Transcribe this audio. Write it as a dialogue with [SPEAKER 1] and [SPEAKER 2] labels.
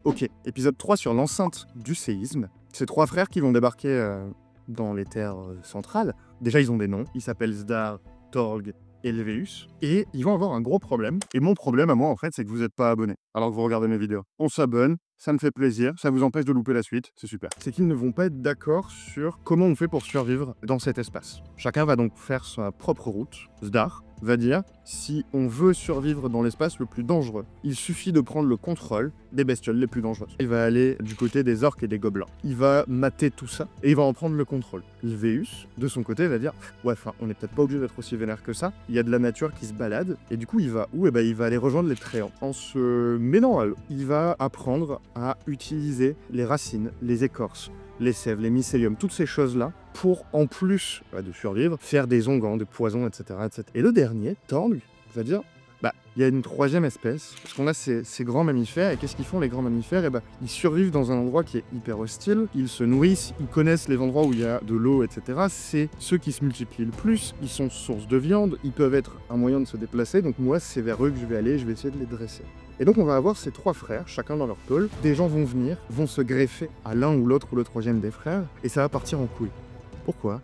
[SPEAKER 1] Ok, épisode 3 sur l'enceinte du séisme. Ces trois frères qui vont débarquer dans les terres centrales. Déjà, ils ont des noms. Ils s'appellent Zdar, Torg et Leveus. Et ils vont avoir un gros problème. Et mon problème à moi, en fait, c'est que vous n'êtes pas abonné alors que vous regardez mes vidéos. On s'abonne, ça me fait plaisir, ça vous empêche de louper la suite, c'est super. C'est qu'ils ne vont pas être d'accord sur comment on fait pour survivre dans cet espace. Chacun va donc faire sa propre route. Zdar va dire, si on veut survivre dans l'espace le plus dangereux, il suffit de prendre le contrôle des bestioles les plus dangereuses. Il va aller du côté des orques et des gobelins. Il va mater tout ça et il va en prendre le contrôle. Leveus, de son côté, va dire, ouais, enfin, on n'est peut-être pas obligé d'être aussi vénère que ça. Il y a de la nature qui se balade et du coup, il va où? Eh ben, il va aller rejoindre les Tréants. En se mêlant à eux, il va apprendre à utiliser les racines, les écorces, les sèves, les mycéliums, toutes ces choses-là, pour, en plus de survivre, faire des onguents, des poisons, etc., etc. Et le dernier, Torg, va dire, il y a une troisième espèce, parce qu'on a ces grands mammifères, et qu'est-ce qu'ils font les grands mammifères? Ils survivent dans un endroit qui est hyper hostile, ils se nourrissent, ils connaissent les endroits où il y a de l'eau, etc. C'est ceux qui se multiplient le plus, ils sont source de viande, ils peuvent être un moyen de se déplacer, donc moi c'est vers eux que je vais aller, je vais essayer de les dresser. Et donc on va avoir ces trois frères, chacun dans leur pôle, des gens vont venir, vont se greffer à l'un ou l'autre ou le troisième des frères, et ça va partir en couille. Pourquoi?